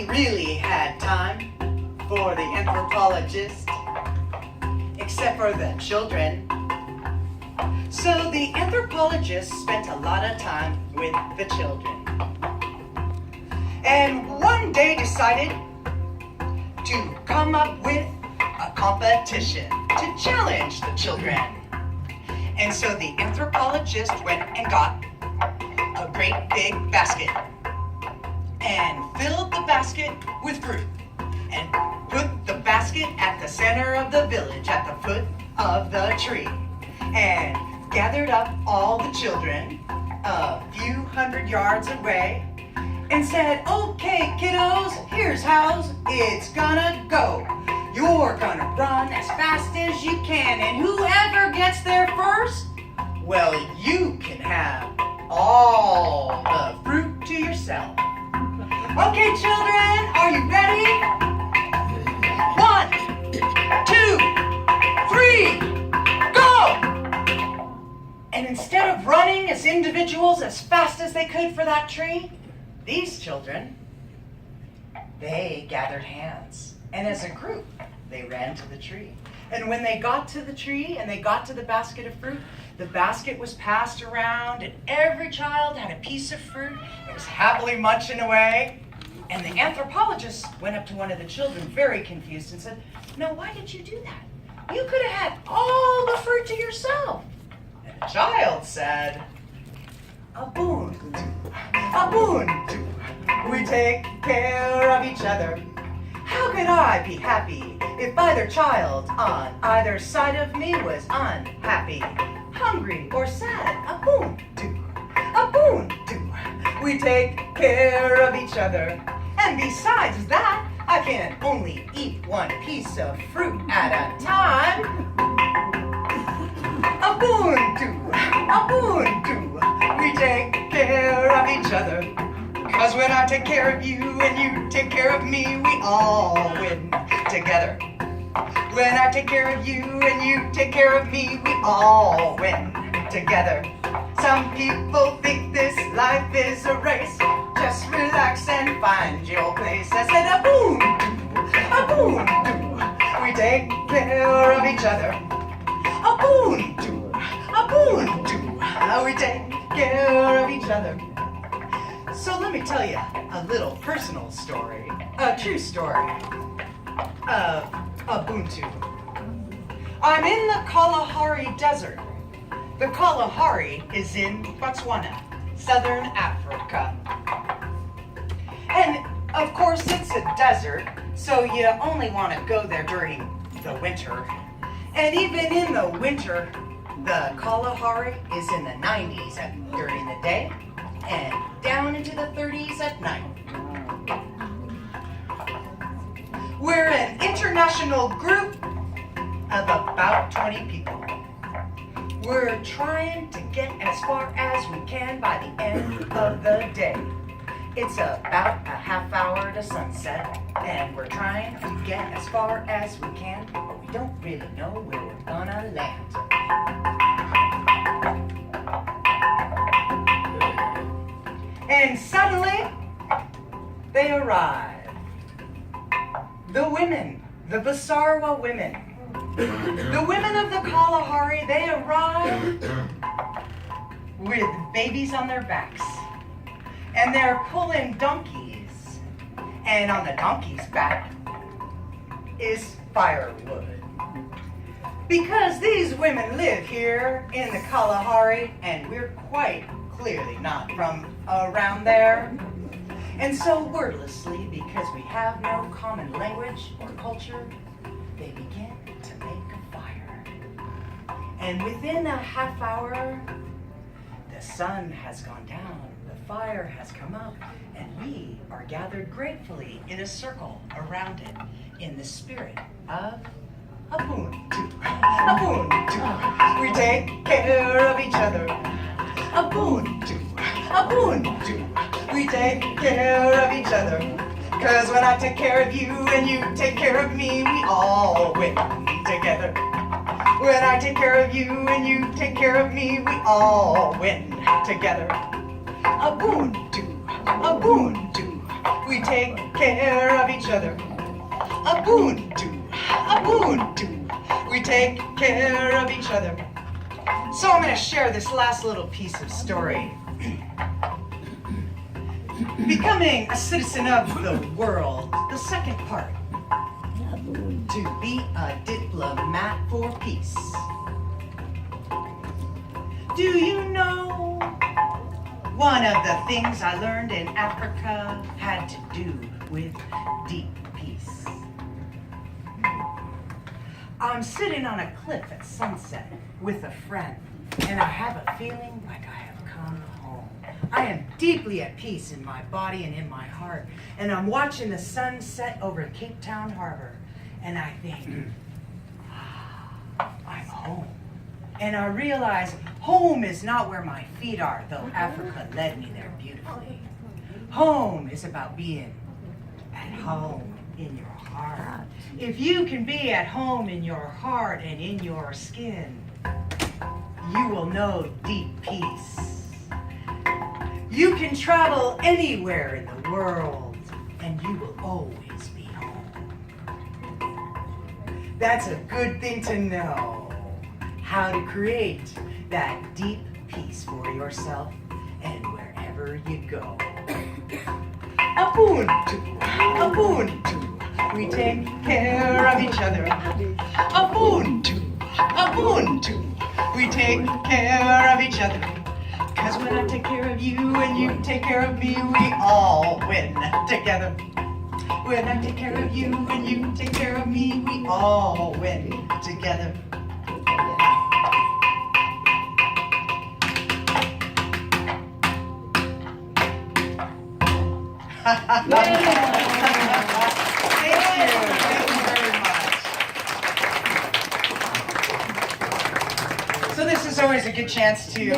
Nobody really had time for the anthropologist, except for the children. So the anthropologist spent a lot of time with the children. And one day decided to come up with a competition to challenge the children. And so the anthropologist went and got a great big basket and filled the basket with fruit and put the basket at the center of the village at the foot of the tree and gathered up all the children a few hundred yards away and said, "Okay, kiddos, here's how it's gonna go. You're gonna run as fast as you can, and whoever gets there first, well, you can have all the fruit to yourself. Okay, children, are you ready? 1, 2, 3, go!" And instead of running as individuals as fast as they could for that tree, these children, they gathered hands. And as a group, they ran to the tree. And when they got to the tree and they got to the basket of fruit, the basket was passed around and every child had a piece of fruit. It was happily munching away. And the anthropologist went up to one of the children, very confused, and said, "Now, why did you do that? You could have had all the fruit to yourself." And the child said, Ubuntu, Ubuntu, we take care of each other. How could I be happy if either child on either side of me was unhappy, hungry, or sad? Ubuntu, Ubuntu, we take care of each other. And besides that, I can only eat one piece of fruit at a time. Ubuntu, Ubuntu, we take care of each other. Because when I take care of you and you take care of me, we all win together. When I take care of you and you take care of me, we all win together. Some people think this life is a race. Just relax and find your place. I said, Ubuntu, Ubuntu, we take care of each other. Ubuntu, Ubuntu, we take care of each other. So let me tell you a little personal story, a true story of Ubuntu. I'm in the Kalahari Desert. The Kalahari is in Botswana, Southern Africa. And of course it's a desert, so you only want to go there during the winter. And even in the winter, the Kalahari is in the 90s during the day and down into the 30s at night. We're an international group of about 20 people. We're trying to get as far as we can by the end of the day. It's about a half hour to sunset, and we're trying to get as far as we can, but we don't really know where we're gonna land. And suddenly, they arrived. The women, the Basarwa women. The women of the Kalahari, they arrived with babies on their backs. And they're pulling donkeys. And on the donkey's back is firewood. Because these women live here in the Kalahari, and we're quite clearly not from around there. And so wordlessly, because we have no common language or culture, they begin to make a fire. And within a half hour, the sun has gone down, the fire has come up, and we are gathered gratefully in a circle around it in the spirit of Ubuntu. Ubuntu. We take care of each other. Ubuntu. Ubuntu. We take care of each other. 'Cause when I take care of you and you take care of me, we all win together. When I take care of you and you take care of me, we all win together. Ubuntu. Ubuntu. We take care of each other. Ubuntu, Ubuntu. We take care of each other. So I'm going to share this last little piece of story. Becoming a citizen of the world, the second part. To be a diplomat for peace. Do you know one of the things I learned in Africa had to do with deep peace? I'm sitting on a cliff at sunset with a friend, and I have a feeling like I have come home. I am deeply at peace in my body and in my heart, and I'm watching the sun set over Cape Town Harbor, and I think, I'm home. And I realize home is not where my feet are, though Africa led me there beautifully. Home is about being at home in your heart. If you can be at home in your heart and in your skin, you will know deep peace. You can travel anywhere in the world, and you will always be home. That's a good thing to know. How to create that deep peace for yourself and wherever you go. Ubuntu, Ubuntu. We take care of each other. Ubuntu, Ubuntu. We take care of each other. 'Cause when I take care of you and you take care of me, we all win together. When I take care of you and you take care of me, we all win together. Thank you very much. So this is always a good chance to